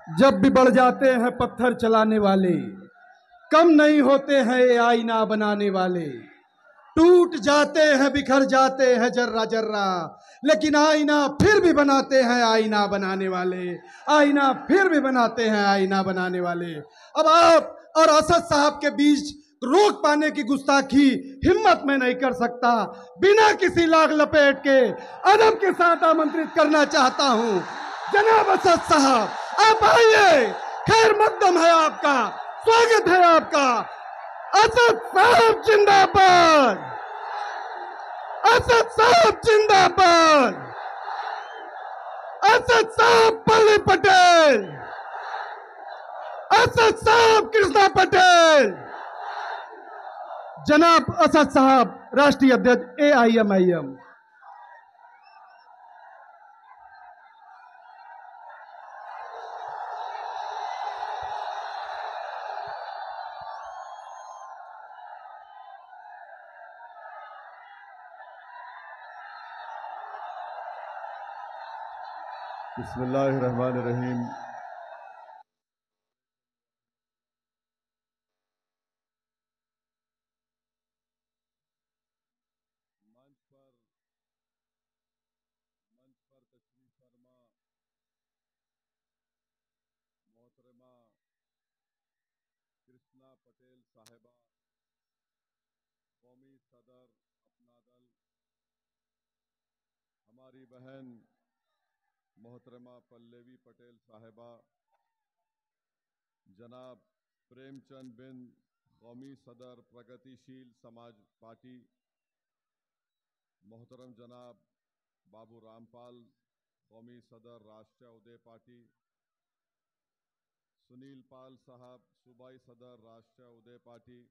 जब भी बढ़ जाते हैं पत्थर चलाने वाले, कम नहीं होते हैं ये आईना बनाने वाले। टूट जाते हैं, बिखर जाते हैं जर्रा जर्रा, लेकिन आईना फिर भी बनाते हैं आईना बनाने वाले। आईना फिर भी बनाते हैं आईना बनाने वाले। अब आप और असद साहब के बीच रोक पाने की गुस्ताखी हिम्मत में नहीं कर सकता। बिना किसी लाग लपेट के अदब के साथ आमंत्रित करना चाहता हूं जनाब असद साहब, आप आइए। खैर मकदम है आपका, स्वागत है आपका। असद साहब जिंदाबाद, असद साहब जिंदाबाद, असद साहब पल्ली पटेल, असद साहब कृष्णा पटेल। जनाब असद साहब राष्ट्रीय अध्यक्ष AIMIM। बिस्मिल्लाहिर्रहमानिर्रहीम। मंच पर तशरीफ फरमा मोहतरमा कृष्णा पटेल साहिबा, कौमी सदर अपना दल, हमारी बहन मोहतरमा पल्लवी पटेल साहिबा, जनाब प्रेमचंद बिन कौमी सदर प्रगतिशील समाज पार्टी, मोहतरम जनाब बाबू रामपाल कौमी सदर राष्ट्रीय उदय पार्टी, सुनील पाल साहब सूबाई सदर राष्ट्रीय उदय पार्टी,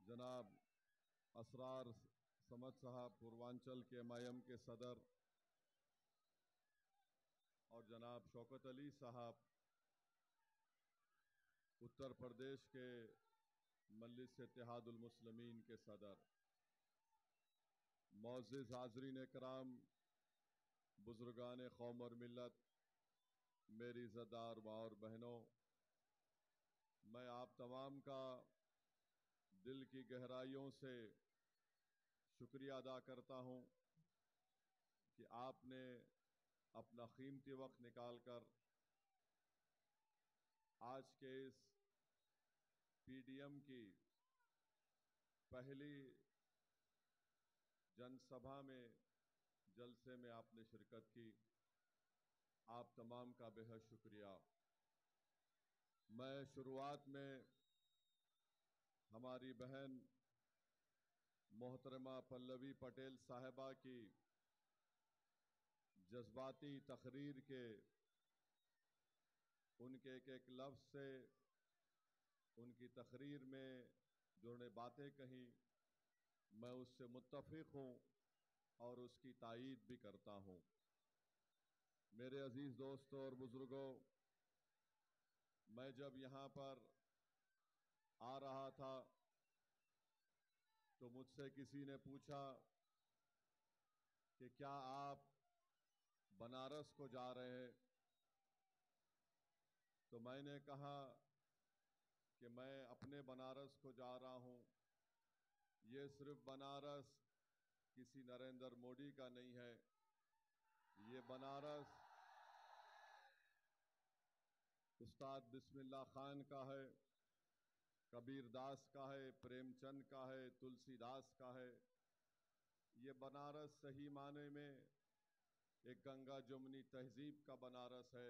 जनाब असरार समद साहब पूर्वांचल के MIM के सदर, और जनाब शौकत अली साहब उत्तर प्रदेश के मजलिस इत्तेहादुल मुस्लिमीन के सदर, मोअज़्ज़िज़ हाज़रीन कराम, बुजुर्गान कौम और मिल्लत, मेरी इज़्ज़तदार माँ और बहनों, मैं आप तमाम का दिल की गहराइयों से शुक्रिया अदा करता हूँ कि आपने अपना कीमती वक्त निकालकर आज के इस PDM की पहली जनसभा में, जलसे में आपने शिरकत की। आप तमाम का बेहद शुक्रिया। मैं शुरुआत में हमारी बहन मोहतरमा पल्लवी पटेल साहिबा की जज्बाती तकरीर के उनके एक एक लफ्ज़ से, उनकी तकरीर में जो उन्होंने बातें कही, मैं उससे मुत्तफ़िक़ हूँ और उसकी तायीद भी करता हूँ। मेरे अजीज़ दोस्तों और बुज़ुर्गों, मैं जब यहाँ पर आ रहा था तो मुझसे किसी ने पूछा कि क्या आप बनारस को जा रहे हैं? तो मैंने कहा कि मैं अपने बनारस को जा रहा हूँ। ये सिर्फ बनारस किसी नरेंद्र मोदी का नहीं है, ये बनारस उस्ताद बिस्मिल्लाह खान का है, कबीर दास का है, प्रेमचंद का है, तुलसीदास का है। ये बनारस सही माने में एक गंगा जमुनी तहजीब का बनारस है।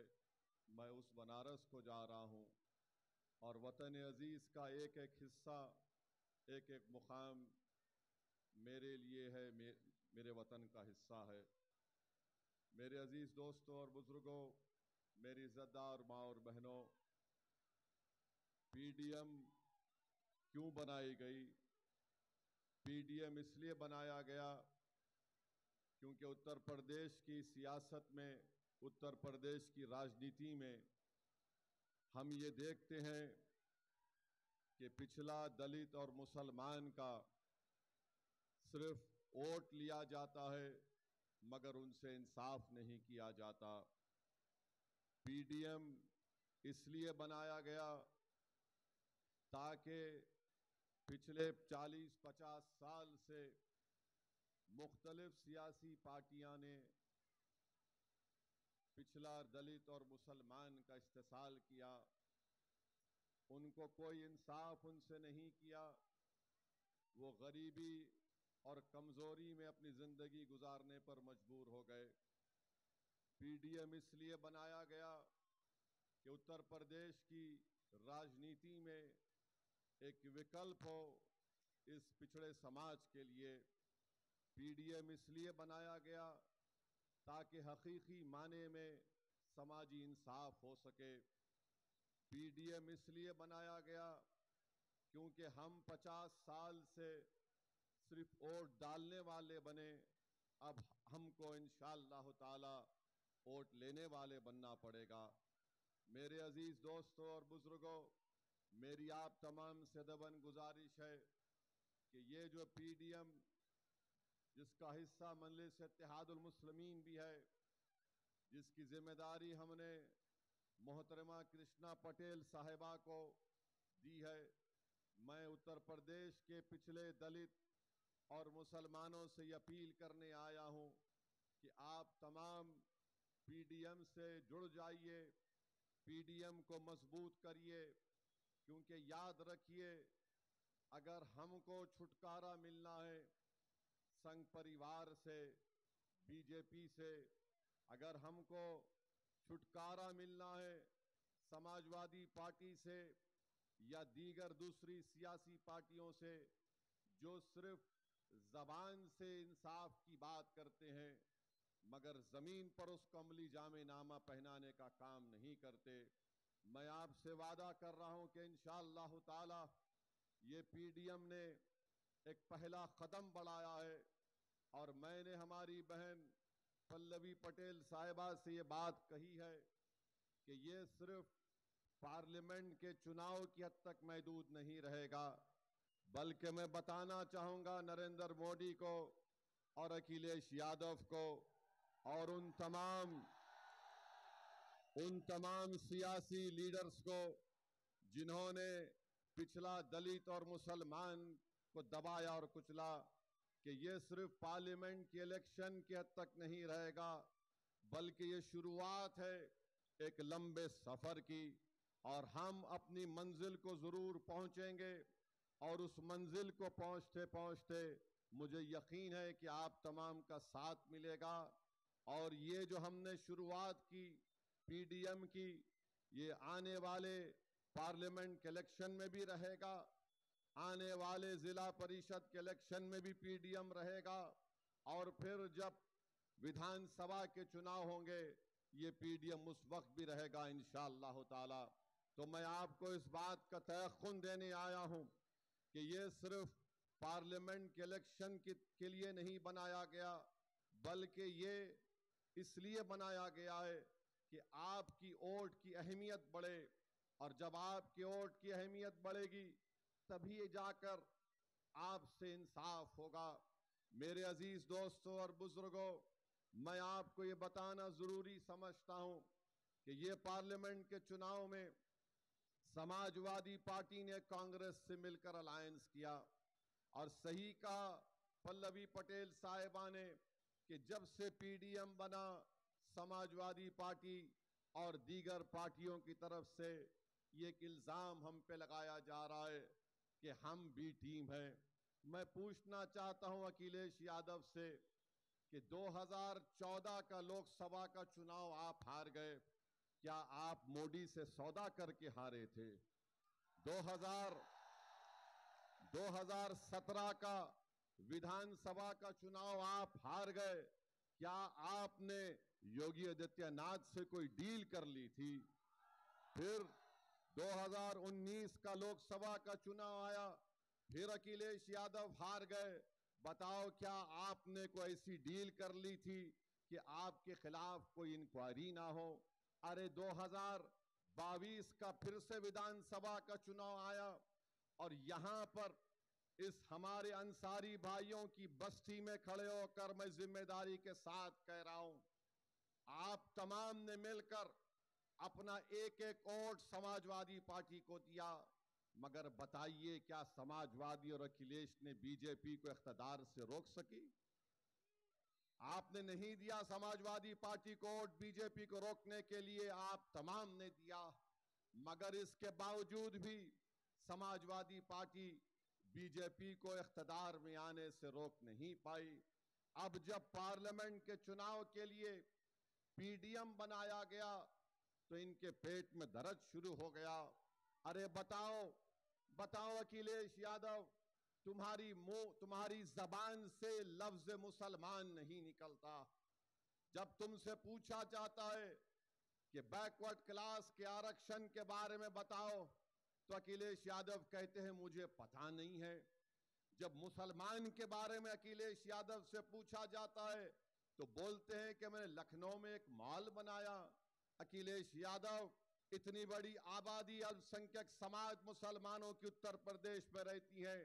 मैं उस बनारस को जा रहा हूँ और वतन अजीज़ का एक एक हिस्सा, एक एक मुकाम मेरे लिए है, मेरे वतन का हिस्सा है। मेरे अजीज़ दोस्तों और बुज़ुर्गों, मेरी इज़्ज़तदार माँ और बहनों, PDM क्यों बनाई गई? PDM इसलिए बनाया गया क्योंकि उत्तर प्रदेश की सियासत में, उत्तर प्रदेश की राजनीति में हम ये देखते हैं कि पिछला दलित और मुसलमान का सिर्फ वोट लिया जाता है, मगर उनसे इंसाफ नहीं किया जाता। पीडीएम इसलिए बनाया गया ताकि पिछले 40-50 साल से मुख्तलिफ सियासी पार्टियां ने पिछला दलित और मुसलमान का इस्तेसाल किया, उनको कोई इंसाफ उनसे नहीं किया, वो गरीबी और कमजोरी में अपनी जिंदगी गुजारने पर मजबूर हो गए। पीडीएम इसलिए बनाया गया कि उत्तर प्रदेश की राजनीति में एक विकल्प हो इस पिछड़े समाज के लिए। पीडीएम इसलिए बनाया गया ताकि हकीकी माने में समाजी इंसाफ हो सके। पीडीएम इसलिए बनाया गया क्योंकि हम 50 साल से सिर्फ वोट डालने वाले बने, अब हमको इंशाअल्लाह ताला वोट लेने वाले बनना पड़ेगा। मेरे अजीज दोस्तों और बुजुर्गों, मेरी आप तमाम से दबन गुजारिश है कि ये जो पीडीएम जिसका हिस्सा मजलिस इत्तेहादुल मुस्लिमीन भी है, जिसकी जिम्मेदारी हमने मोहतरमा कृष्णा पटेल साहिबा को दी है, मैं उत्तर प्रदेश के पिछले दलित और मुसलमानों से ये अपील करने आया हूं कि आप तमाम पीडीएम से जुड़ जाइए, पीडीएम को मजबूत करिए, क्योंकि याद रखिए अगर हमको छुटकारा मिलना है संघ परिवार से, बीजेपी से, अगर हमको छुटकारा मिलना है समाजवादी पार्टी से या दीगर दूसरी सियासी पार्टियों से जो सिर्फ जबान से इंसाफ की बात करते हैं मगर जमीन पर उसको अमली जामेनामा पहनाने का काम नहीं करते, मैं आपसे वादा कर रहा हूं कि इंशाअल्लाह ताला ये पीडीएम ने एक पहला कदम बढ़ाया है और मैंने हमारी बहन पल्लवी पटेल साहिबा से ये बात कही है कि ये सिर्फ पार्लियामेंट के चुनाव की हद तक महदूद नहीं रहेगा, बल्कि मैं बताना चाहूंगा नरेंद्र मोदी को और अखिलेश यादव को और उन तमाम सियासी लीडर्स को जिन्होंने पिछला दलित और मुसलमान को दबाया और कुचला कि ये सिर्फ पार्लियामेंट के इलेक्शन की हद तक नहीं रहेगा, बल्कि ये शुरुआत है एक लंबे सफर की और हम अपनी मंजिल को जरूर पहुंचेंगे और उस मंजिल को पहुंचते पहुंचते मुझे यकीन है कि आप तमाम का साथ मिलेगा और ये जो हमने शुरुआत की पीडीएम की, ये आने वाले पार्लियामेंट के इलेक्शन में भी रहेगा, आने वाले जिला परिषद के इलेक्शन में भी पीडीएम रहेगा और फिर जब विधानसभा के चुनाव होंगे ये पीडीएम उस वक्त भी रहेगा इंशाअल्लाह ताला। तो मैं आपको इस बात का तयक़ुन देने आया हूं कि ये सिर्फ पार्लियामेंट के इलेक्शन के लिए नहीं बनाया गया, बल्कि ये इसलिए बनाया गया है कि आपकी वोट की अहमियत बढ़े और जब आपकी वोट की अहमियत बढ़ेगी तभी जाकर आपसे इंसाफ होगा। मेरे अजीज दोस्तों और बुजुर्गों, मैं आपको ये बताना जरूरी समझता हूं कि ये पार्लियामेंट के चुनाव में समाजवादी पार्टी ने कांग्रेस से मिलकर अलायंस किया और सही कहा पल्लवी पटेल साहिबा ने कि जब से पीडीएम बना समाजवादी पार्टी और दीगर पार्टियों की तरफ से ये एक इल्जाम हम पे लगाया जा रहा है कि हम बी टीम हैं। मैं पूछना चाहता हूं अखिलेश यादव से कि 2014 का लोकसभा का चुनाव आप हार गए, क्या आप मोदी से सौदा करके हारे थे? 2017 का विधानसभा का चुनाव आप हार गए, क्या आपने योगी आदित्यनाथ से कोई डील कर ली थी? फिर 2019 का लोकसभा का चुनाव आया, फिर अखिलेश यादव हार गए, बताओ क्या आपने कोई ऐसी डील कर ली थी कि आपके खिलाफ कोई इंक्वायरी ना हो? अरे 2022 का फिर से विधानसभा का चुनाव आया और यहां पर इस हमारे अंसारी भाइयों की बस्ती में खड़े होकर मैं जिम्मेदारी के साथ कह रहा हूं, आप तमाम ने मिलकर अपना एक एक वोट समाजवादी पार्टी को दिया, मगर बताइए क्या समाजवादी और अखिलेश ने बीजेपी को इख्तिदार से रोक सकी? आपने नहीं दिया समाजवादी पार्टी को वोट बीजेपी को रोकने के लिए, आप तमाम ने दिया, मगर इसके बावजूद भी समाजवादी पार्टी बीजेपी को इख्तिदार में आने से रोक नहीं पाई। अब जब पार्लियामेंट के चुनाव के लिए पीडीएम बनाया गया तो इनके पेट में दर्द शुरू हो गया। अरे बताओ बताओ अखिलेश यादव, तुम्हारी जबान से लफ्ज मुसलमान नहीं निकलता। जब तुमसे पूछा जाता है कि बैकवर्ड क्लास के आरक्षण के बारे में बताओ तो अखिलेश यादव कहते हैं मुझे पता नहीं है। जब मुसलमान के बारे में अखिलेश यादव से पूछा जाता है तो बोलते हैं कि मैंने लखनऊ में एक मॉल बनाया। अखिलेश यादव, इतनी बड़ी आबादी अल्पसंख्यक समाज मुसलमानों की उत्तर प्रदेश में रहती है,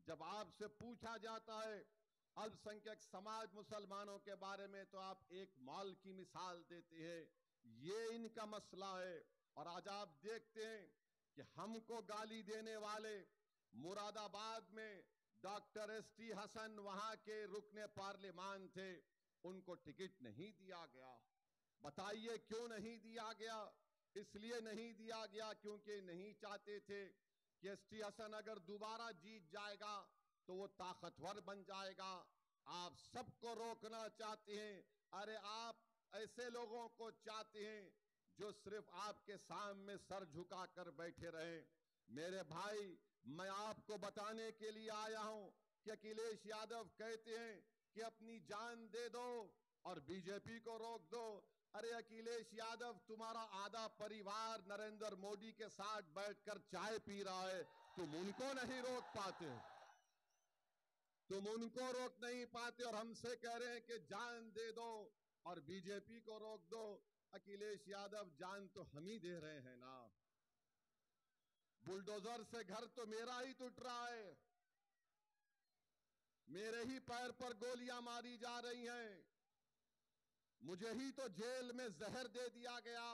जब आपसे पूछा जाता है अल्पसंख्यक समाज मुसलमानों के बारे में तो आप एक मॉल की मिसाल देते हैं। ये इनका मसला है। और आज आप देखते हैं कि हमको गाली देने वाले मुरादाबाद में डॉक्टर एसटी हसन वहां के रुकने पार्लियामान थे, उनको टिकट नहीं दिया गया। बताइए क्यों नहीं दिया गया? इसलिए नहीं दिया गया क्योंकि नहीं चाहते थे कि एसटी हसन अगर दोबारा जीत जाएगा तो वो ताकतवर बन जाएगा। आप सबको रोकना चाहते हैं। अरे आप ऐसे लोगों को चाहते हैं जो सिर्फ आपके सामने सर झुकाकर बैठे रहे। मेरे भाई, मैं आपको बताने के लिए आया हूं कि अखिलेश यादव कहते हैं कि अपनी जान दे दो और बीजेपी को रोक दो। अरे अखिलेश यादव, तुम्हारा आधा परिवार नरेंद्र मोदी के साथ बैठकर चाय पी रहा है, तुम उनको नहीं रोक पाते, तुम उनको रोक नहीं पाते और हमसे कह रहे हैं कि जान दे दो और बीजेपी को रोक दो। अखिलेश यादव, जान तो हम ही दे रहे हैं ना। बुलडोजर से घर तो मेरा ही टूट रहा है, मेरे ही पैर पर गोलियां मारी जा रही हैं, मुझे ही तो जेल में जहर दे दिया गया,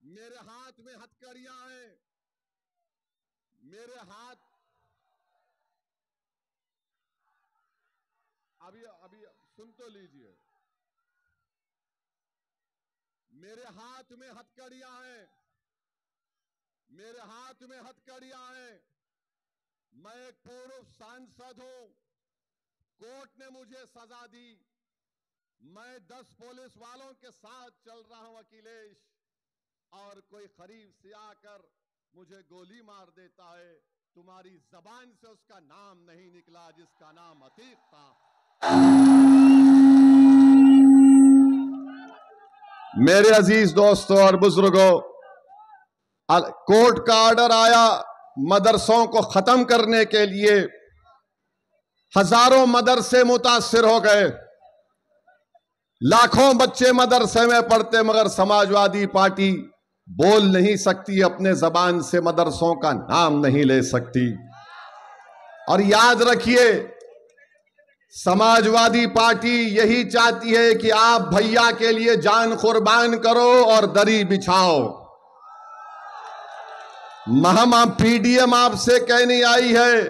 मेरे हाथ में हथकड़ियां हैं, मेरे हाथ अभी सुन तो लीजिए, मेरे हाथ में हथकड़ियां हैं, मेरे हाथ में हथकड़ियां हैं। मैं एक पूर्व सांसद हूं, कोर्ट ने मुझे सजा दी, मैं 10 पुलिस वालों के साथ चल रहा हूं अखिलेश, और कोई करीब से आकर मुझे गोली मार देता है। तुम्हारी जबान से उसका नाम नहीं निकला जिसका नाम अतीक था। मेरे अजीज दोस्तों और बुजुर्गों, कोर्ट का ऑर्डर आया मदरसों को खत्म करने के लिए। हजारों मदरसे मुतासिर हो गए, लाखों बच्चे मदरसे में पढ़ते, मगर समाजवादी पार्टी बोल नहीं सकती, अपने जबान से मदरसों का नाम नहीं ले सकती। और याद रखिए, समाजवादी पार्टी यही चाहती है कि आप भैया के लिए जान कुर्बान करो और दरी बिछाओ। महमा पीडीएम आपसे कहने आई है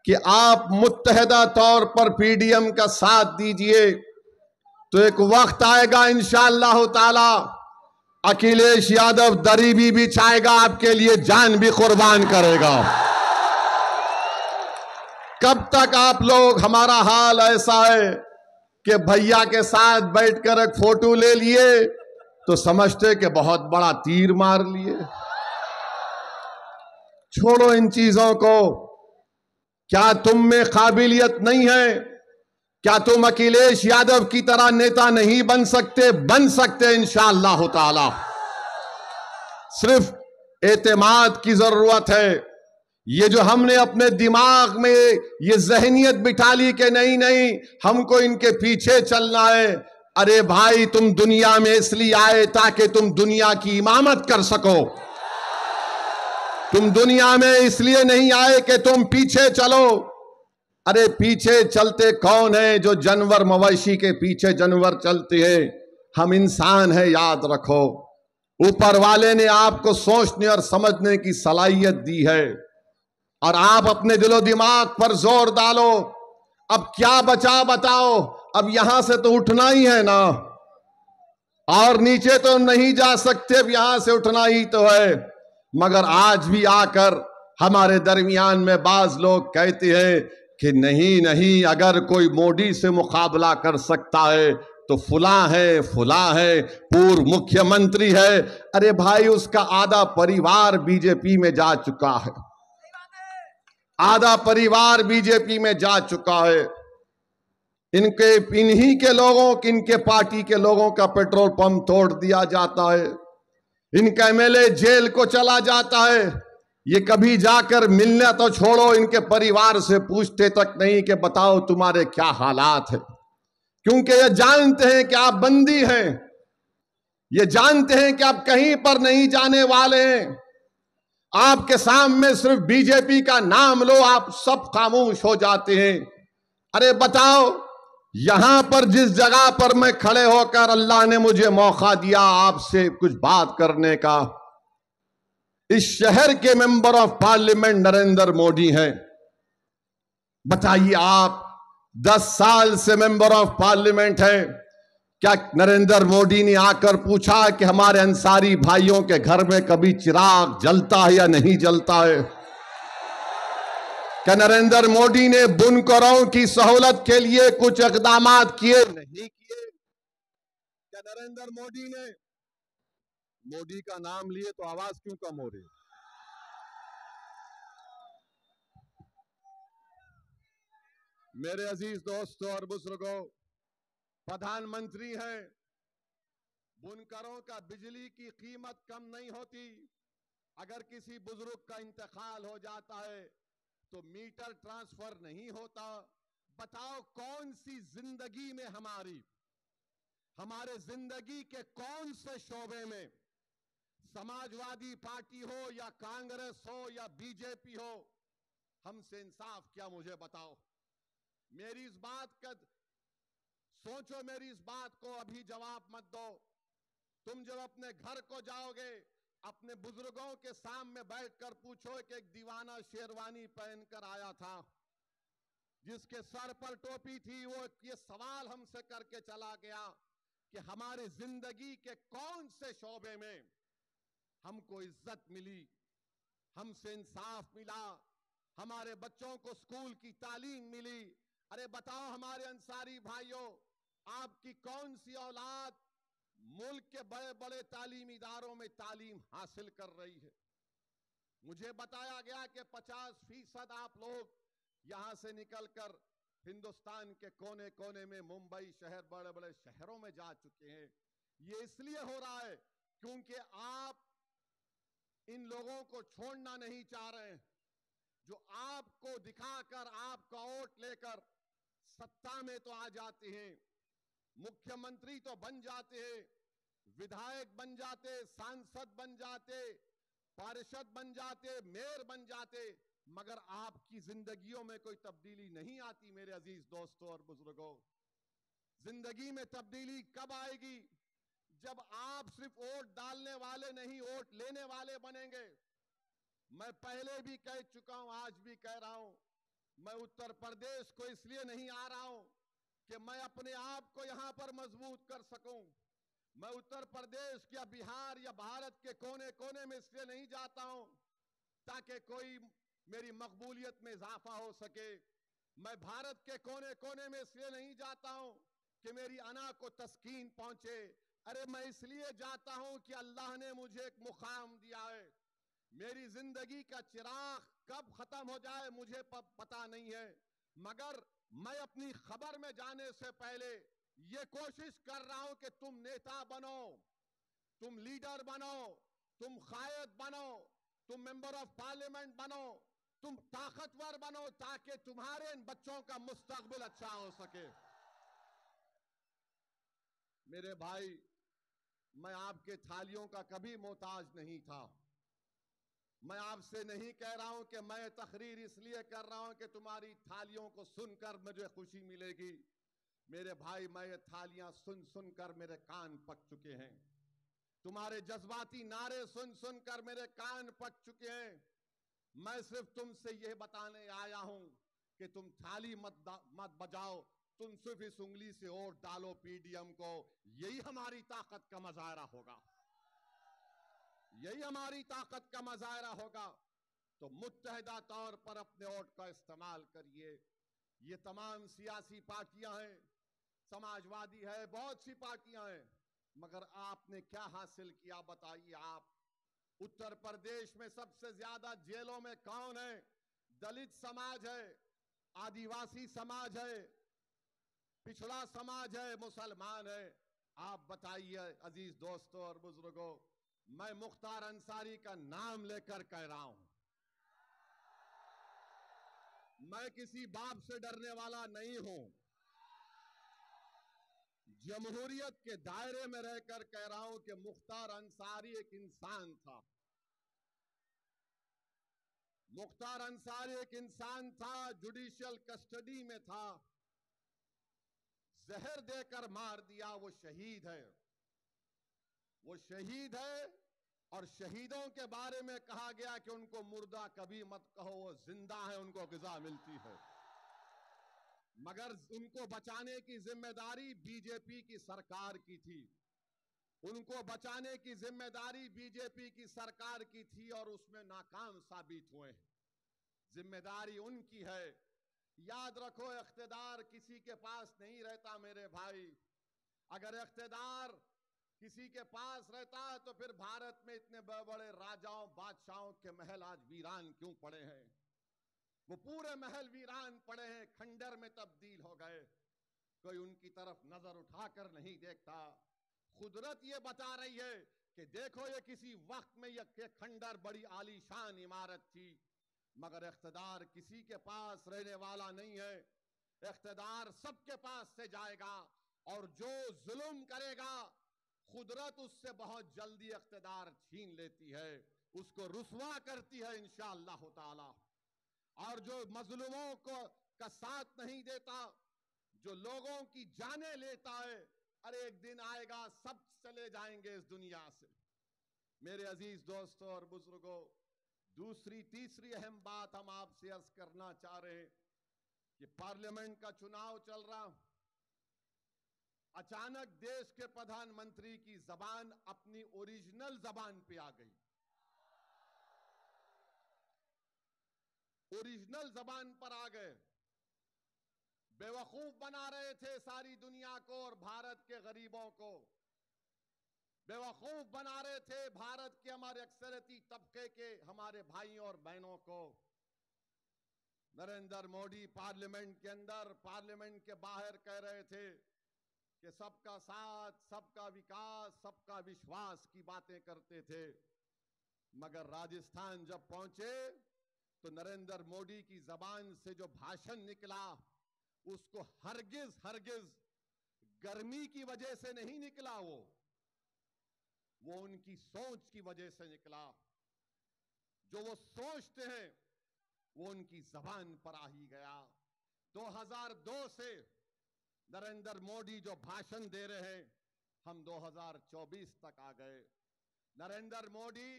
कि आप मुत्तहदा तौर पर पीडीएम का साथ दीजिए, तो एक वक्त आएगा इंशाअल्लाह ताला अखिलेश यादव दरी भी बिछाएगा, आपके लिए जान भी कुर्बान करेगा। कब तक आप लोग, हमारा हाल ऐसा है कि भैया के साथ बैठकर एक फोटो ले लिए तो समझते कि बहुत बड़ा तीर मार लिए। छोड़ो इन चीजों को। क्या तुम में काबिलियत नहीं है? क्या तुम अखिलेश यादव की तरह नेता नहीं बन सकते? बन सकते इंशाअल्लाह ताला। सिर्फ एतमाद की जरूरत है। ये जो हमने अपने दिमाग में ये जहनियत बिठा ली कि नहीं नहीं हमको इनके पीछे चलना है। अरे भाई, तुम दुनिया में इसलिए आए ताकि तुम दुनिया की इमामत कर सको। तुम दुनिया में इसलिए नहीं आए कि तुम पीछे चलो। अरे पीछे चलते कौन है? जो जानवर मवेशी के पीछे जानवर चलते हैं। हम इंसान है, याद रखो। ऊपर वाले ने आपको सोचने और समझने की सलाहियत दी है और आप अपने दिलो दिमाग पर जोर डालो। अब क्या बचा बताओ? अब यहां से तो उठना ही है ना, और नीचे तो नहीं जा सकते, अब यहां से उठना ही तो है। मगर आज भी आकर हमारे दरमियान में बाज लोग कहते हैं कि नहीं नहीं, अगर कोई मोदी से मुकाबला कर सकता है तो फुला है, फुला है, पूर्व मुख्यमंत्री है। अरे भाई, उसका आधा परिवार बीजेपी में जा चुका है, आधा परिवार बीजेपी में जा चुका है। इन्हीं के लोगों, इनके पार्टी के लोगों का पेट्रोल पंप तोड़ दिया जाता है, इनका एमएलए जेल को चला जाता है। ये कभी जाकर मिलना तो छोड़ो, इनके परिवार से पूछते तक नहीं कि बताओ तुम्हारे क्या हालात है, क्योंकि ये जानते हैं कि आप बंदी हैं, ये जानते हैं कि आप कहीं पर नहीं जाने वाले हैं। आपके सामने सिर्फ बीजेपी का नाम लो, आप सब खामोश हो जाते हैं। अरे बताओ, यहां पर जिस जगह पर मैं खड़े होकर अल्लाह ने मुझे मौका दिया आपसे कुछ बात करने का, इस शहर के member of parliament Narendra Modi हैं। बताइए आप 10 साल से मेंबर ऑफ पार्लियामेंट हैं, क्या नरेंद्र मोदी ने आकर पूछा कि हमारे अंसारी भाइयों के घर में कभी चिराग जलता है या नहीं जलता है? क्या नरेंद्र मोदी ने बुनकरों की सहूलत के लिए कुछ इकदाम किए? नहीं किए। क्या नरेंद्र मोदी ने, मोदी का नाम लिए तो आवाज क्यों कम हो रही? मेरे अजीज दोस्तों और बुजुर्गों, प्रधानमंत्री हैं, बुनकरों का बिजली की कीमत कम नहीं होती। अगर किसी बुजुर्ग का इंतकाल हो जाता है तो मीटर ट्रांसफर नहीं होता। बताओ कौन सी जिंदगी में हमारे जिंदगी के कौन से शोबे में, समाजवादी पार्टी हो या कांग्रेस हो या बीजेपी हो, हमसे इंसाफ क्या? मुझे बताओ। मेरी इस बात का सोचो, मेरी इस बात को अभी जवाब मत दो। तुम जब अपने घर को जाओगे, अपने बुजुर्गों के सामने बैठकर पूछो कि एक दीवाना शेरवानी पहनकर आया था, जिसके सर पर टोपी थी, वो ये सवाल हमसे करके चला गया कि हमारी जिंदगी के कौन से शोबे में हमको इज्जत मिली, हमसे इंसाफ मिला, हमारे बच्चों को स्कूल की तालीम मिली। अरे बताओ हमारे अंसारी भाइयों, आपकी कौन सी औलाद मुल्क के बड़े बड़े तालीमी इदारों में तालीम हासिल कर रही है? मुझे बताया गया कि 50% आप लोग यहां से निकलकर हिंदुस्तान के कोने कोने में, मुंबई शहर, बड़े बड़े शहरों में जा चुके हैं। ये इसलिए हो रहा है क्योंकि आप इन लोगों को छोड़ना नहीं चाह रहे हैं, जो आपको दिखाकर, आपका वोट लेकर सत्ता में तो आ जाते हैं, मुख्यमंत्री तो बन जाते हैं, विधायक बन जाते, सांसद बन जाते, पार्षद बन जाते, मेयर बन जाते, मगर आपकी जिंदगियों में कोई तब्दीली नहीं आती। मेरे अजीज दोस्तों और बुजुर्गों, जिंदगी में तब्दीली कब आएगी? जब आप सिर्फ वोट डालने वाले नहीं, वोट लेने वाले बनेंगे। मैं पहले भी कह चुका हूं, आज भी कह रहा हूं, मैं उत्तर प्रदेश को इसलिए नहीं आ रहा हूं कि मैं अपने आप को यहां पर मजबूत कर सकूं। मैं उत्तर प्रदेश या बिहार या भारत के कोने कोने में इसलिए नहीं जाता हूं ताकि कोई मेरी मकबूलियत में इजाफा हो सके। मैं भारत के कोने कोने में इसलिए नहीं जाता हूं कि मेरी अना को तस्कीन पहुंचे। अरे मैं इसलिए जाता हूं कि अल्लाह ने मुझे एक मुकाम दिया है। मेरी जिंदगी का चिराग कब खत्म हो जाए मुझे पता नहीं है, मगर मैं अपनी खबर में जाने से पहले ये कोशिश कर रहा हूं कि तुम नेता बनो, तुम लीडर बनो, तुम कायद बनो, तुम मेंबर ऑफ पार्लियामेंट बनो, तुम ताकतवर बनो, ताकि तुम्हारे इन बच्चों का मुस्तकबिल अच्छा हो सके। मेरे भाई, मैं आपके थालियों का कभी मोहताज नहीं था। मैं आपसे नहीं कह रहा हूं कि मैं तकरीर इसलिए कर रहा हूं कि तुम्हारी थालियों को सुनकर मुझे खुशी मिलेगी। मेरे भाई, मैं ये थालियां सुन सुनकर मेरे कान पक चुके हैं। तुम्हारे जज्बाती नारे सुन सुनकर मेरे कान पक चुके हैं। मैं सिर्फ तुमसे यह बताने आया हूं कि तुम थाली मत बजाओ, तुम सिर्फ इस उंगली से वोट डालो पीडीएम को। यही हमारी ताकत का मुजाहरा होगा, यही हमारी ताकत का मुजाहरा होगा। तो मुत्तहिदा तौर पर अपने वोट का इस्तेमाल करिए। ये तमाम सियासी पार्टियां हैं, समाजवादी है, बहुत सी पार्टियां हैं, मगर आपने क्या हासिल किया बताइए आप। उत्तर प्रदेश में सबसे ज्यादा जेलों में कौन है? दलित समाज है, आदिवासी समाज है, पिछड़ा समाज है, मुसलमान है। आप बताइए अजीज दोस्तों और बुजुर्गों, मैं मुख्तार अंसारी का नाम लेकर कह रहा हूं, मैं किसी बाप से डरने वाला नहीं हूं। जमहूरियत के दायरे में रहकर कह रहा हूं कि मुख्तार अंसारी एक इंसान था। मुख्तार अंसारी एक इंसान था, जुडिशियल कस्टडी में था, जहर देकर मार दिया। वो शहीद है, वो शहीद है। और शहीदों के बारे में कहा गया कि उनको मुर्दा कभी मत कहो, वो जिंदा है, उनको ग़िज़ा मिलती है। मगर उनको बचाने की जिम्मेदारी बीजेपी की सरकार की थी, उनको बचाने की जिम्मेदारी बीजेपी की सरकार की थी और उसमें नाकाम साबित हुए। जिम्मेदारी उनकी है। याद रखो, इख्तिदार किसी के पास नहीं रहता मेरे भाई। अगर इख्तिदार किसी के पास रहता है तो फिर भारत में इतने बड़े बड़े राजाओं बादशाहों के महल आज वीरान क्यों पड़े हैं? वो पूरे महल वीरान पड़े हैं, खंडर में तब्दील हो गए। कोई उनकी तरफ नजर उठाकर नहीं देखता। कुदरत ये बता रही है कि देखो, ये किसी वक्त में ये खंडर बड़ी आलीशान इमारत थी, मगर इख्तिदार किसी के पास रहने वाला नहीं है। इख्तिदार सबके पास से जाएगा और जो जुल्म करेगा कुदरत उससे बहुत जल्दी इख्तिदार छीन लेती है, उसको रुसवा करती है इंशाअल्लाह ताला। और जो मजलूमों को का साथ नहीं देता, जो लोगों की जाने लेता है, अरे एक दिन आएगा सब चले जाएंगे इस दुनिया से। मेरे अजीज दोस्तों और बुजुर्गों, दूसरी तीसरी अहम बात हम आपसे अर्ज करना चाह रहे हैं कि पार्लियामेंट का चुनाव चल रहा, अचानक देश के प्रधानमंत्री की जबान अपनी ओरिजिनल जबान पे आ गई। ओरिजिनल जबान पर आ गए। बेवकूफ बना रहे थे सारी दुनिया को और भारत के गरीबों को। बेवकूफ बना रहे थे भारत के हमारे अक्सरियती तबके के हमारे भाइयों और बहनों को। नरेंद्र मोदी पार्लियामेंट के अंदर, पार्लियामेंट के बाहर कह रहे थे कि सबका साथ, सबका विकास, सबका विश्वास की बातें करते थे। मगर राजस्थान जब पहुंचे तो नरेंद्र मोदी की जबान से जो भाषण निकला, उसको हरगिज हरगिज गर्मी की वजह से नहीं निकला, वो उनकी सोच की वजह से निकला। जो वो सोचते हैं वो उनकी जबान पर आ ही गया। 2002 से नरेंद्र मोदी जो भाषण दे रहे हैं, हम 2024 तक आ गए। नरेंद्र मोदी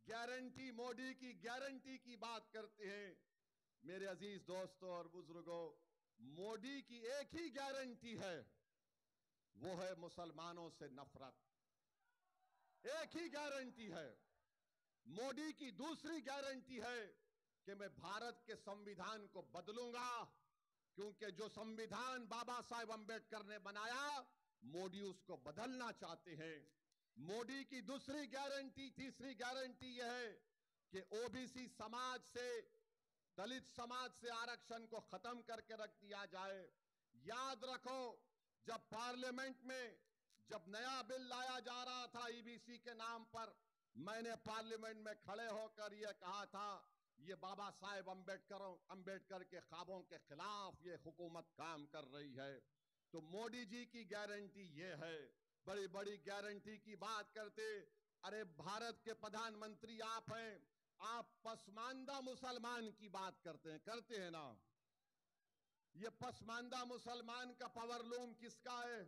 गारंटी, मोदी की गारंटी की बात करते हैं। मेरे अजीज दोस्तों और बुजुर्गों, मोदी की एक ही गारंटी है, वो है मुसलमानों से नफरत। एक ही गारंटी है। मोदी की दूसरी गारंटी है कि मैं भारत के संविधान को बदलूंगा, क्योंकि जो संविधान बाबा साहेब अंबेडकर ने बनाया, मोदी उसको बदलना चाहते हैं। मोदी की दूसरी गारंटी, तीसरी गारंटी यह है कि ओबीसी समाज से, दलित समाज से आरक्षण को खत्म करके रख दिया जाए। याद रखो, जब पार्लियामेंट में जब नया बिल लाया जा रहा था ईबीसी के नाम पर, मैंने पार्लियामेंट में खड़े होकर यह कहा था, ये बाबा साहेब अंबेडकर के ख्वाबों के खिलाफ ये हुकूमत काम कर रही है। तो मोदी जी की गारंटी ये है। बड़ी बड़ी गारंटी की बात करते, अरे भारत के प्रधानमंत्री आप हैं, आप पसमानदा मुसलमान की बात करते हैं ना। ये पसमानदा मुसलमान का पावरलूम किसका है?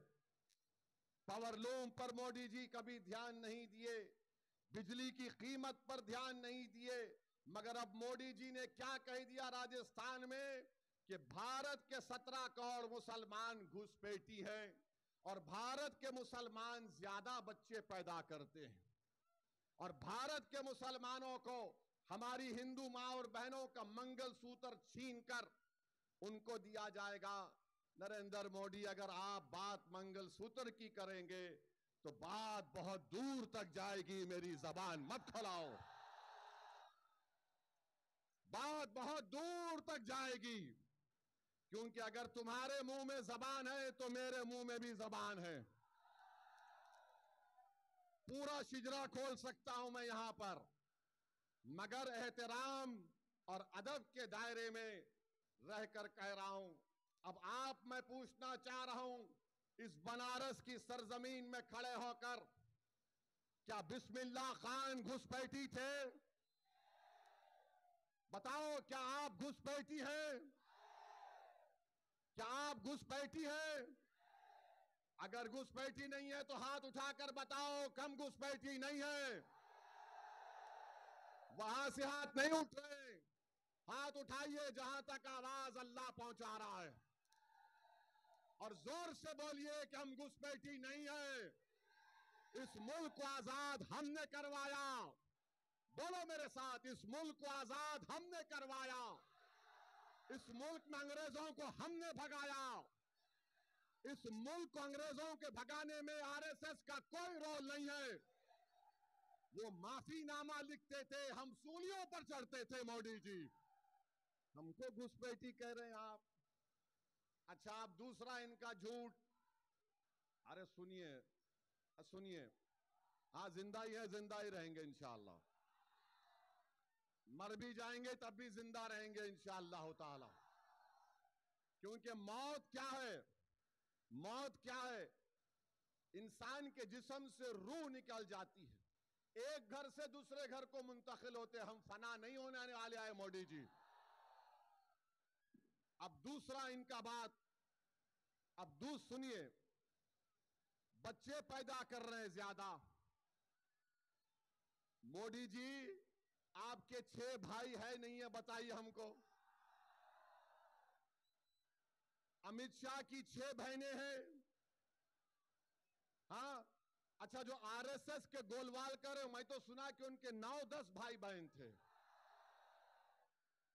पावरलूम पर मोदी जी कभी ध्यान नहीं दिए, बिजली की कीमत पर ध्यान नहीं दिए, मगर अब मोदी जी ने क्या कह दिया राजस्थान में कि भारत के 17 करोड़ मुसलमान घुसपैठी हैं और भारत के मुसलमान ज्यादा बच्चे पैदा करते हैं और भारत के मुसलमानों को हमारी हिंदू मां और बहनों का मंगलसूत्र छीनकर उनको दिया जाएगा। नरेंद्र मोदी, अगर आप बात मंगलसूत्र की करेंगे तो बात बहुत दूर तक जाएगी, मेरी जबान मत खोलाओ। बात बहुत दूर तक जाएगी, क्योंकि अगर तुम्हारे मुंह में जबान है तो मेरे मुंह में भी जबान है। पूरा शिजरा खोल सकता हूं मैं यहां पर, मगर एहतराम और अदब के दायरे में रहकर कह रहा हूं। अब आप, मैं पूछना चाह रहा हूं, इस बनारस की सरजमीन में खड़े होकर, क्या बिस्मिल्लाह खान घुसपैठी थे? बताओ, क्या आप घुसपैठी हैं? क्या आप घुसपैठी हैं? अगर घुसपैठी नहीं है तो हाथ उठाकर बताओ कम घुसपैठी नहीं है। वहां से हाथ नहीं उठ रहे, हाथ उठाइए जहां तक आवाज अल्लाह पहुंचा रहा है और जोर से बोलिए कि हम घुसपैठी नहीं है। इस मुल्क को आजाद हमने करवाया। बोलो मेरे साथ, इस मुल्क को आजाद हमने करवाया। इस मुल्क में अंग्रेजों को हमने भगाया। इस मुल्क को अंग्रेजों के भगाने में आरएसएस का कोई रोल नहीं है। वो माफीनामा लिखते थे, हम सूलियों पर चढ़ते थे। मोदी जी, हमको घुसपैठी कह रहे हैं आप। अच्छा, आप दूसरा इनका झूठ। अरे सुनिए, सुनिए, हाँ जिंदा ही है, जिंदा ही रहेंगे इंशाअल्लाह। मर भी जाएंगे तब भी जिंदा रहेंगे इंशाअल्लाह ताला। क्योंकि मौत क्या है? मौत क्या है? इंसान के जिस्म से रूह निकल जाती है, एक घर से दूसरे घर को मुंतकिल होते। हम फना नहीं होने वाले आए मोदी जी। अब दूसरा इनका बात, अब सुनिए, बच्चे पैदा कर रहे हैं ज्यादा। मोदी जी, आपके 6 भाई है नहीं है? बताइए हमको। अमित शाह की 6 बहनें हैं। हाँ, अच्छा, जो आरएसएस के गोलवालकर है, मैं तो सुना कि उनके 9-10 भाई बहन थे।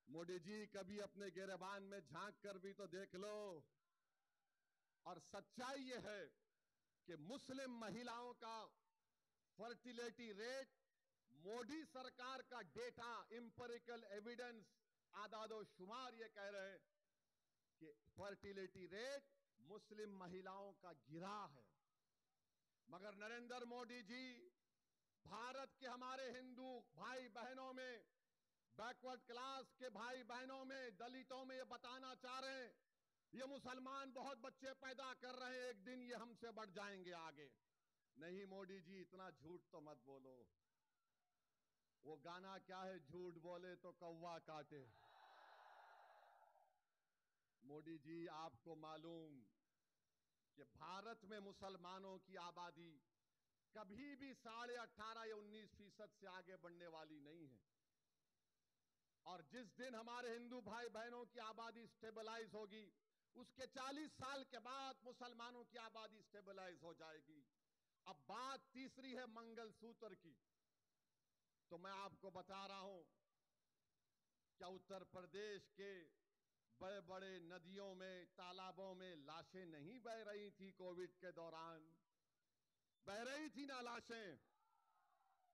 मोदी जी, कभी अपने गिरबान में झांक कर भी तो देख लो। और सच्चाई यह है कि मुस्लिम महिलाओं का फर्टिलिटी रेट, मोदी सरकार का डेटा, इंपेरिकल एविडेंस, आदादो शुमार ये कह रहे हैं कि फर्टिलिटी रेट मुस्लिम महिलाओं का गिरा है। मगर नरेंद्र मोदी जी भारत के हमारे हिंदू भाई बहनों में, बैकवर्ड क्लास के भाई बहनों में, दलितों में ये बताना चाह रहे हैं ये मुसलमान बहुत बच्चे पैदा कर रहे हैं, एक दिन ये हमसे बढ़ जाएंगे आगे। नहीं मोदी जी, इतना झूठ तो मत बोलो। वो गाना क्या है, झूठ बोले तो कौवा काटे। मोदी जी, आपको मालूम कि भारत में मुसलमानों की आबादी कभी भी 18.5 या 19% से आगे बढ़ने वाली नहीं है। और जिस दिन हमारे हिंदू भाई बहनों की आबादी स्टेबलाइज होगी, उसके 40 साल के बाद मुसलमानों की आबादी स्टेबलाइज हो जाएगी। अब बात तीसरी है मंगलसूत्र की। तो मैं आपको बता रहा हूं, क्या उत्तर प्रदेश के बड़े बड़े नदियों में, तालाबों में लाशें नहीं बह रही थी कोविड के दौरान? बह रही थी ना लाशें।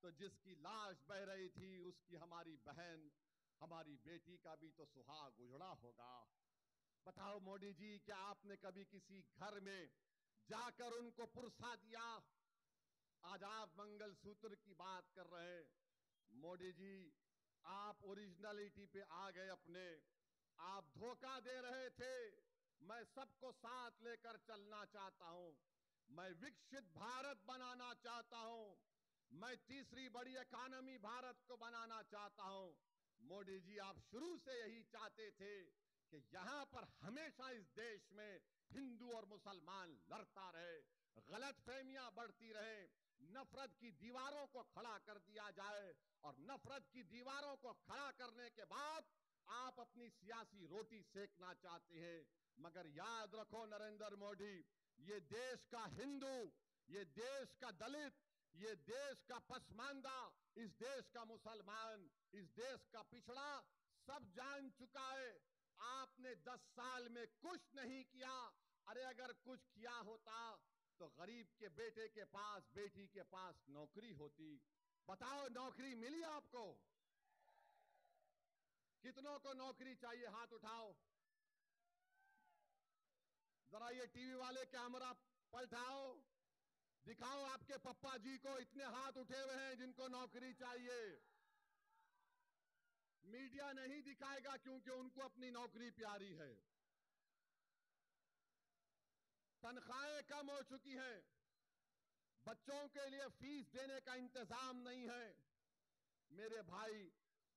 तो जिसकी लाश बह रही थी उसकी हमारी बहन, हमारी बेटी का भी तो सुहाग उजड़ा होगा। बताओ मोदी जी, क्या आपने कभी किसी घर में जाकर उनको पुरसा दिया? आज आप मंगलसूत्र की बात कर रहे हैं। मोदी जी, आप ओरिजिनलिटी पे आ गए अपने। आप धोखा दे रहे थे। मैं सबको साथ लेकर चलना चाहता हूं। मैं विकसित भारत बनाना चाहता हूं। मैं तीसरी बड़ी इकॉनमी भारत को बनाना चाहता हूं। मोदी जी, आप शुरू से यही चाहते थे कि यहां पर हमेशा इस देश में हिंदू और मुसलमान लड़ता रहे, गलतफहमियां बढ़ती रहे, नफरत की दीवारों को खड़ा कर दिया जाए, और नफरत की दीवारों को खड़ा करने के बाद आप अपनी सियासी रोटी सेकना चाहते हैं। मगर याद रखो नरेंद्र मोदी, ये देश का हिंदू, ये देश का दलित, ये देश का पसमानदा, इस देश का मुसलमान, इस देश का पिछड़ा सब जान चुका है आपने 10 साल में कुछ नहीं किया। अरे अगर कुछ किया होता तो गरीब के बेटे के पास, बेटी के पास नौकरी होती। बताओ, नौकरी मिली आपको? कितनों को नौकरी चाहिए? हाथ उठाओ जरा। ये टीवी वाले कैमरा पलटाओ, दिखाओ आपके पप्पा जी को, इतने हाथ उठे हुए हैं जिनको नौकरी चाहिए। मीडिया नहीं दिखाएगा क्योंकि उनको अपनी नौकरी प्यारी है। तनख्वाहें कम हो चुकी हैं, बच्चों के लिए फीस देने का इंतजाम नहीं है। मेरे भाई,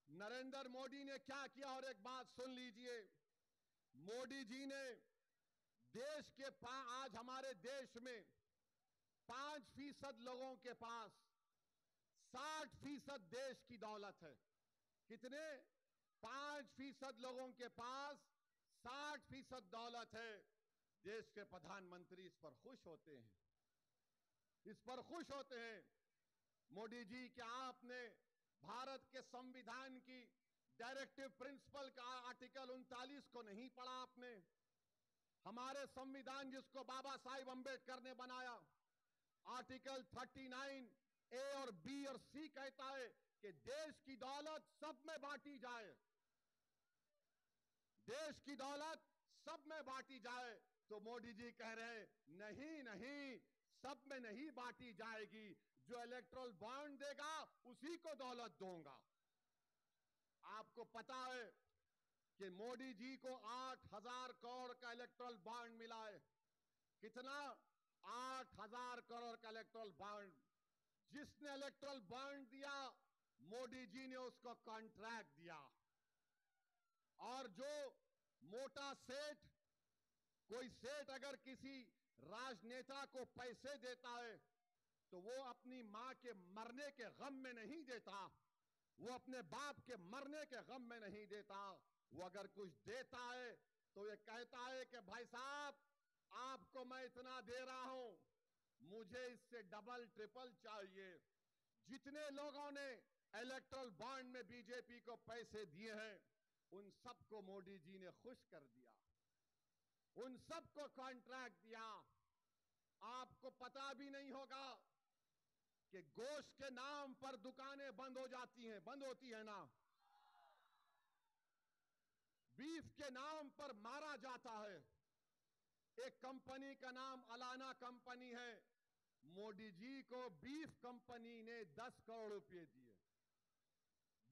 नरेंद्र मोदी ने क्या किया? और एक बात सुन लीजिए, मोदी जी ने देश के आज हमारे देश में 5% लोगों के पास 60% देश की दौलत है। कितने? 5% लोगों के पास 60% दौलत है। देश के प्रधानमंत्री इस पर खुश होते हैं, इस पर खुश होते हैं। मोदी जी, क्या आपने भारत के संविधान की डायरेक्टिव प्रिंसिपल का आर्टिकल 39 को नहीं पढ़ा आपने? हमारे संविधान जिसको बाबा साहिब अंबेडकर ने बनाया, आर्टिकल 39 ए और बी और सी कहता है कि देश की दौलत सब में बांटी जाए, देश की दौलत सब में बांटी जाए। तो मोदी जी कह रहे हैं नहीं नहीं, सब में नहीं बांटी जाएगी, जो इलेक्ट्रल बॉन्ड देगा उसी को दौलत दूंगा। आपको पता है कि मोदी जी को 8,000 करोड़ का इलेक्ट्रल बॉन्ड मिला है। कितना? 8,000 करोड़ का इलेक्ट्रल बॉन्ड। जिसने इलेक्ट्रल बॉन्ड दिया, मोदी जी ने उसको कॉन्ट्रैक्ट दिया। और जो मोटा सेठ, कोई सेठ अगर किसी राजनेता को पैसे देता है तो वो अपनी मां के मरने के गम में नहीं देता, वो अपने बाप के मरने के गम में नहीं देता। वो अगर कुछ देता है तो ये कहता है कि भाई साहब, आपको मैं इतना दे रहा हूं, मुझे इससे डबल ट्रिपल चाहिए। जितने लोगों ने इलेक्ट्रल बॉन्ड में बीजेपी को पैसे दिए हैं, उन सबको मोदी जी ने खुश कर दिया, उन सबको कॉन्ट्रैक्ट दिया। आपको पता भी नहीं होगा कि गोश्त के नाम पर दुकानें बंद हो जाती हैं, बंद होती है ना, बीफ के नाम पर मारा जाता है। एक कंपनी का नाम अलाना कंपनी है, मोदी जी को बीफ कंपनी ने 10 करोड़ रुपए दिए,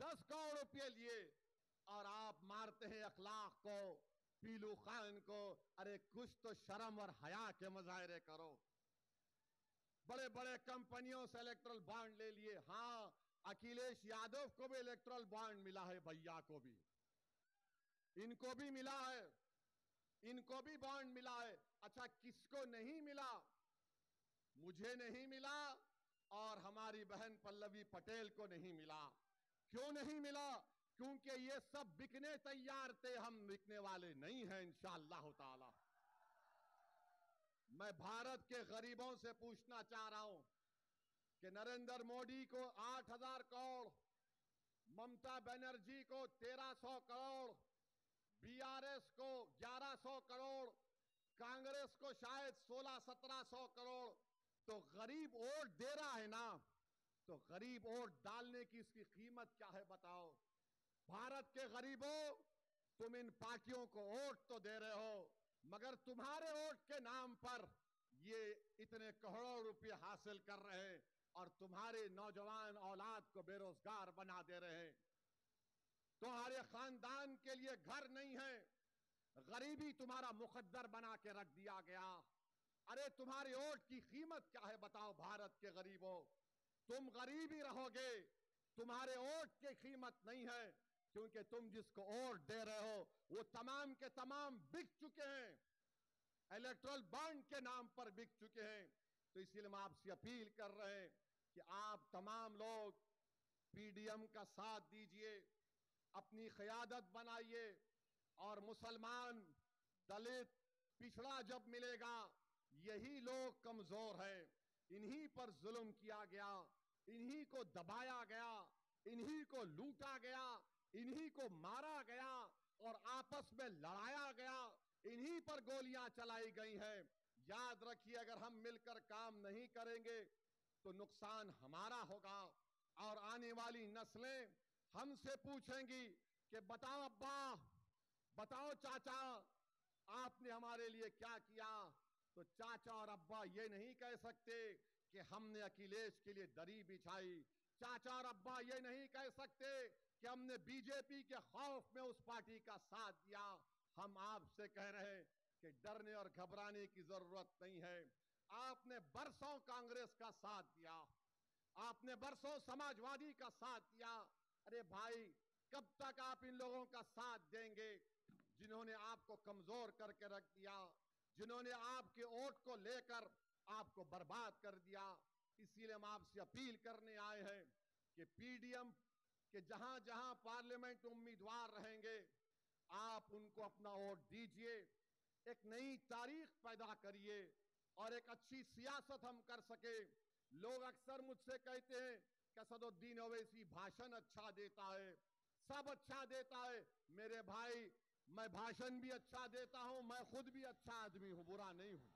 10 करोड़ रुपए लिए, और आप मारते हैं अखलाक को, पीलू खान को। अरे कुछ तो शर्म और हया के मुजाहरे करो। बड़े बड़े कंपनियों से इलेक्ट्रल बॉन्ड ले लिए। हां, अखिलेश यादव को भी इलेक्ट्रल बॉन्ड मिला है, भैया को भी, इनको भी मिला है, इनको भी बॉन्ड मिला है। अच्छा, किसको नहीं मिला? मुझे नहीं मिला और हमारी बहन पल्लवी पटेल को नहीं मिला। क्यों नहीं मिला? क्योंकि ये सब बिकने तैयार थे, हम बिकने वाले नहीं हैं इंशाअल्लाह ताला। मैं भारत के गरीबों से पूछना चाह रहा हूं कि नरेंद्र मोदी को 8,000 करोड़, ममता बनर्जी को 1,300 करोड़, बीआरएस को 1,100 करोड़, कांग्रेस को शायद 1600-1700 करोड़, तो गरीब वोट दे रहा है ना, तो गरीब वोट डालने की इसकी कीमत क्या है बताओ? भारत के गरीबों, तुम इन पार्टियों को वोट तो दे रहे हो, मगर तुम्हारे वोट के नाम पर ये इतने करोड़ों रुपए हासिल कर रहे हैं और तुम्हारे नौजवान औलाद को बेरोजगार बना दे रहे हैं। तुम्हारे खानदान के लिए घर नहीं है, गरीबी तुम्हारा मुकद्दर बना के रख दिया गया। अरे तुम्हारे वोट की कीमत क्या है बताओ भारत के गरीबों? तुम गरीब ही रहोगे, तुम्हारे वोट की कीमत नहीं है, क्योंकि तुम जिसको वोट दे रहे हो वो तमाम के तमाम बिक चुके हैं, इलेक्ट्रल बॉन्ड के नाम पर बिक चुके हैं। तो इसलिए हम आपसे अपील कर रहे हैं कि आप तमाम लोग पीडीएम का साथ दीजिए, अपनी क़यादत बनाइए, और मुसलमान, दलित, पिछड़ा जब मिलेगा, यही लोग कमजोर हैं, इन्हीं पर जुल्म किया गया, इन्हीं को दबाया गया, इन्हीं को लूटा गया, इन्हीं को मारा गया और आपस में लड़ाया गया, इन्हीं पर गोलियां चलाई गई हैं। याद रखिए, अगर हम मिलकर काम नहीं करेंगे तो नुकसान हमारा होगा, और आने वाली नस्लें हमसे पूछेंगी कि बताओ अब्बा, बताओ चाचा, आपने हमारे लिए क्या किया। तो चाचा और अब्बा ये नहीं कह सकते कि हमने अखिलेश के लिए दरी बिछाई, चाचा और अब्बा ये नहीं कह सकते कि हमने बीजेपी के खौफ में उस पार्टी का साथ दिया। हम आपसे कह रहे हैं कि डरने और घबराने की जरूरत नहीं है। आपने बरसों कांग्रेस का साथ दिया, आपने बरसों समाजवादी का साथ दिया। अरे भाई, कब तक आप इन लोगों का साथ देंगे जिन्होंने आपको कमजोर करके रख दिया, जिन्होंने आपके वोट को लेकर आपको बर्बाद कर दिया। इसीलिए हम आपसे अपील करने आए हैं कि पीडीएम के जहां जहां पार्लियामेंट उम्मीदवार रहेंगे, आप उनको अपना वोट दीजिए, एक नई तारीख पैदा करिए और एक अच्छी सियासत हम कर सके। लोग अक्सर मुझसे कहते हैं कि असदुद्दीन ओवैसी भाषण अच्छा देता है, सब अच्छा देता है। मेरे भाई, मैं भाषण भी अच्छा देता हूं, मैं खुद भी अच्छा आदमी हूं, बुरा नहीं हूं।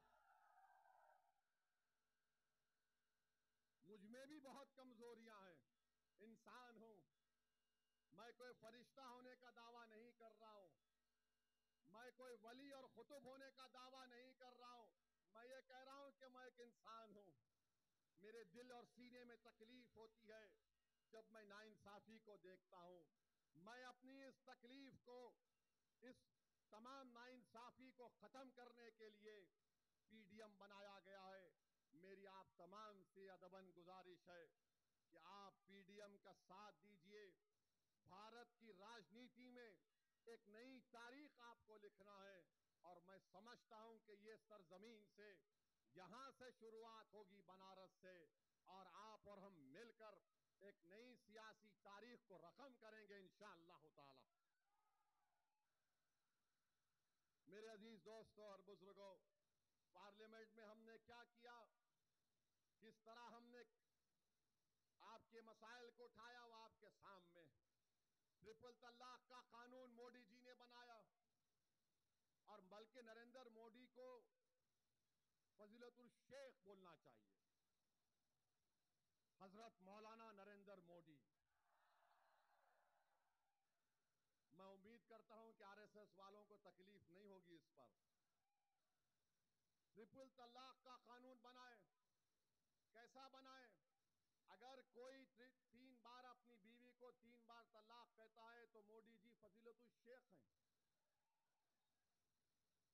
मुझ में भी बहुत कमजोरियां हैं, इंसान हूं। मैं कोई फरिश्ता होने का दावा नहीं कर रहा हूं, मैं कोई वली और खुतुब होने का दावा नहीं कर रहा हूं। मैं ये कह रहा हूं कि मैं एक इंसान हूं। मेरे दिल और सीने में तकलीफ होती है जब मैं नाइंसाफी को देखता हूं। मैं अपनी इस तकलीफ को, इस तमाम नाइंसाफी को खत्म करने के लिए पीडीएम बनाया गया है। मेरी आप तमाम से अदबन गुजारिश है कि आप पीडीएम का साथ दीजिए। भारत की राजनीति में एक नई तारीख आपको लिखना है, और मैं समझता हूं कि ये सरजमीन से, यहां से शुरुआत होगी, बनारस से, और आप और हम मिलकर एक नई सियासी तारीख को रकम करेंगे इंशाअल्लाह ताला। मेरे अजीज दोस्तों और बुजुर्गों, पार्लियामेंट में हमने क्या किया, किस तरह हमने आपके मसाइल को उठाया, वो आपके सामने। ट्रिपल तलाक का कानून मोदी जी ने बनाया, और बल्कि नरेंद्र मोदी को फजीलतुल शेख बोलना चाहिए, हजरत मौलाना नरेंद्र मोदी। मैं उम्मीद करता हूं कि आरएसएस वालों को तकलीफ नहीं होगी इस पर। ट्रिपल तलाक का कानून बनाए, कैसा बनाए? अगर कोई 3 बार अपनी बीवी को 3 बार तलाक कहता है तो मोदी जी फजीलतुल शेख हैं,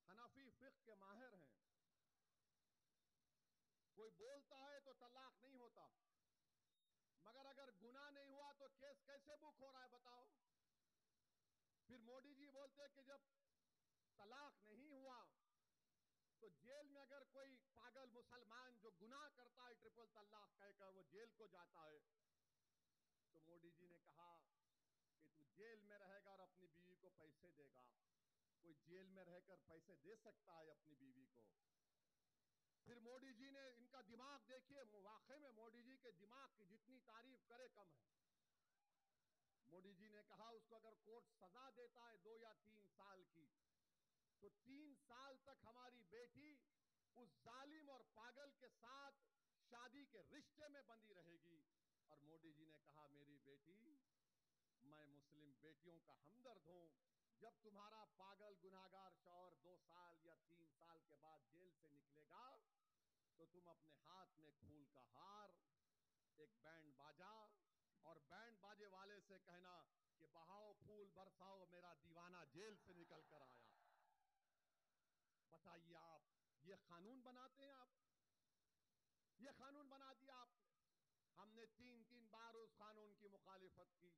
हनफी फिक्ह के माहिर हैं। कोई बोलता है तो तलाक नहीं होता, मगर अगर गुनाह नहीं हुआ तो केस कैसे बुक हो रहा है बताओ? फिर मोदी जी बोलते हैं कि जब तलाक नहीं हुआ तो जेल में अगर कोई पागल मुसलमान जो गुनाह करता है ट्रिपल तलाक कहकर वो जेल को जाता है, तो मोदी जी ने कहा कि तू जेल में रहेगा और अपनी बीवी को पैसे देगा। कोई जेल में रहकर पैसे दे सकता है अपनी बीवी को? फिर मोदी जी ने, इनका दिमाग देखिए, वाकई में मोदी जी के दिमाग की जितनी तारीफ करे कम है। मोदी जी ने कहा उसको अगर कोर्ट सजा देता है 2 या 3 साल की, तो 3 साल तक हमारी बेटी उस जालिम और पागल के साथ शादी के रिश्ते में बंधी रहेगी। और मोदी जी ने कहा मेरी बेटी, मैं मुस्लिम बेटियों का हमदर्द हूं। जब तुम्हारा पागल गुनाहगार शौहर 2 साल या 3 साल के बाद जेल से निकलेगा, तो तुम अपने हाथ में फूल का हार, एक बैंड बाजा, और बैंड बाजे वाले से कहना कि बहाओ फूल बरसाओ, मेरा दीवाना जेल से निकल कर आया। बताइए, आप ये कानून बनाते हैं? आप ये कानून बना दिया आपने। हमने 3-3 बार उस कानून की मुखालिफत की।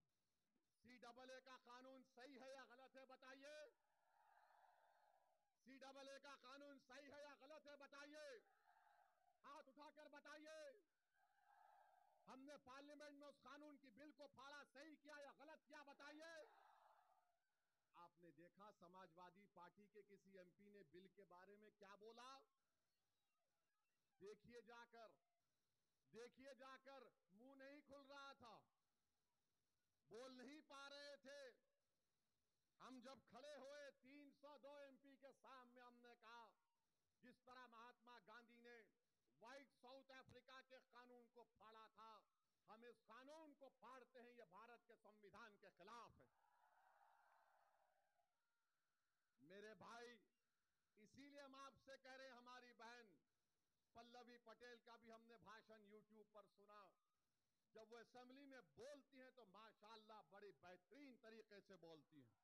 CAA का कानून सही है या गलत है बताइए? CAA का कानून सही है या गलत है बताइए? हाथ उठाकर बताइए। हमने पार्लियामेंट में उस कानून की बिल को फाड़ा, सही किया या गलत किया बताइए? आपने देखा समाजवादी पार्टी के किसी MP ने बिल के बारे में क्या बोला? देखिए जाकर मुंह नहीं खुल रहा था, बोल नहीं पा रहे थे। हम जब खड़े हुए 302 MP के सामने, हमने कहा जिस तरह महात्मा गांधी ने व्हाइट साउथ अफ्रीका के कानून को फाड़ा था, हम इस कानून को फाड़ते हैं। यह भारत के संविधान के खिलाफ है। मेरे भाई, इसीलिए हम आपसे कह रहे हैं, हमारी बहन पल्लवी पटेल का भी हमने भाषण YouTube पर सुना। जब वो असेंबली में बोलती हैं तो माशाअल्लाह बड़ी बेहतरीन तरीके से बोलती हैं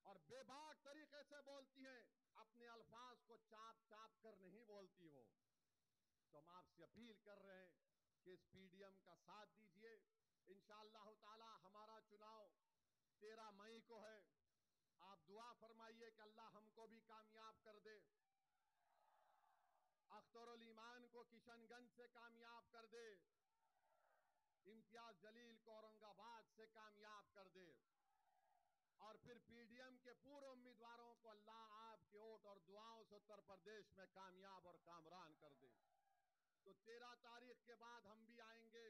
और बेबाक तरीके से बोलती हैं। अपने अल्फाज को चाप चाप कर नहीं बोलती वो। तो हम आपसे अपील कर रहे हैं कि इस PDM का साथ दीजिए। इंशाअल्लाह ताला हमारा चुनाव 13 मई को है। आप दुआ फरमाइए कि अल्लाह हमको भी कामयाब कर दे, अख्तरुल ईमान को किशनगंज से कामयाब कर दे, इम्तियाज जलील को औरंगाबाद से कामयाब कर दे और फिर PDM के पूर्व उम्मीदवारों को अल्लाह आपके वोट और दुआओं से उत्तर प्रदेश में कामयाब और कामरान कर दे। तो 13 तारीख के बाद हम भी आएंगे।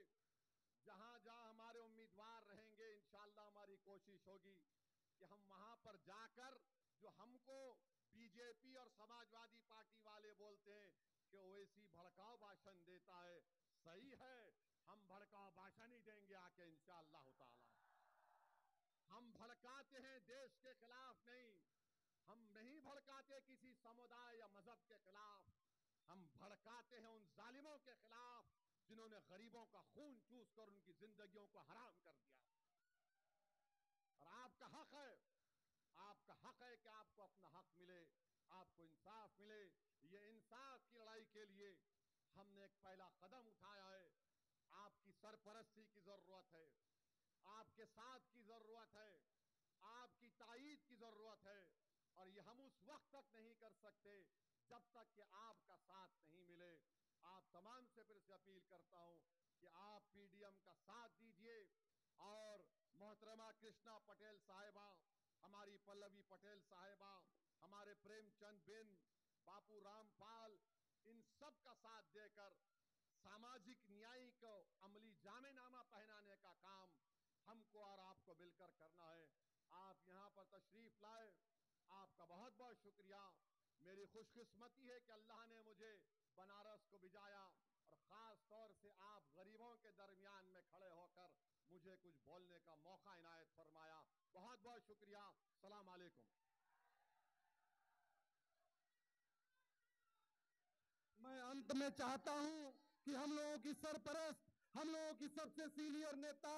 जहां जहां हमारे उम्मीदवार रहेंगे, इंशाअल्लाह हमारी कोशिश होगी कि हम वहां पर जाकर, जो हमको BJP और समाजवादी पार्टी वाले बोलते हैं कि ओवैसी भड़काऊ भाषण देता है, सही है, हम भड़काऊ भाषण ही देंगे आके इंशाअल्लाह ताला। हम भड़काते हैं देश के खिलाफ नहीं, हम नहीं भड़काते किसी समुदाय या मजहब के खिलाफ, हम भड़काते हैं उन जालिमों के खिलाफ जिन्होंने गरीबों का खून चूस कर उनकी जिंदगियों को हराम कर दिया। और आपका हक है कि आपको अपना हक मिले, आपको इंसाफ मिले। ये इंसाफ की लड़ाई के लिए हमने एक पहला कदम उठाया है। आपकी सरपरस्ती की जरूरत है, आपके साथ की जरूरत है, आपकी ताईद की जरूरत है। और ये हम उस वक्त तक नहीं कर सकते जब तक कि आपका साथ नहीं मिले। आप तमाम से फिर से अपील करता हूं कि आप PDM का साथ दीजिए और मोहतरमा कृष्णा पटेल साहिबा, हमारी पल्लवी पटेल साहिबा, हमारे प्रेमचंद बिन, बापू रामपाल, इन सब का साथ देकर सामाजिक न्याय को अमली जामेनामा पहनाने का काम हमको और आपको मिलकर करना है। आप यहां पर तशरीफ लाए, आपका बहुत बहुत शुक्रिया। मेरी खुशकिस्मती है कि अल्लाह ने मुझे बनारस को भिजाया और खास तौर से आप गरीबों के दरमियान में खड़े होकर मुझे कुछ बोलने का मौका इनायत फरमाया। बहुत बहुत शुक्रिया। सलाम अलैकुम। मैं अंत में चाहता हूं कि हम लोगों की सरपरस्त, हम लोगों की सबसे सीनियर नेता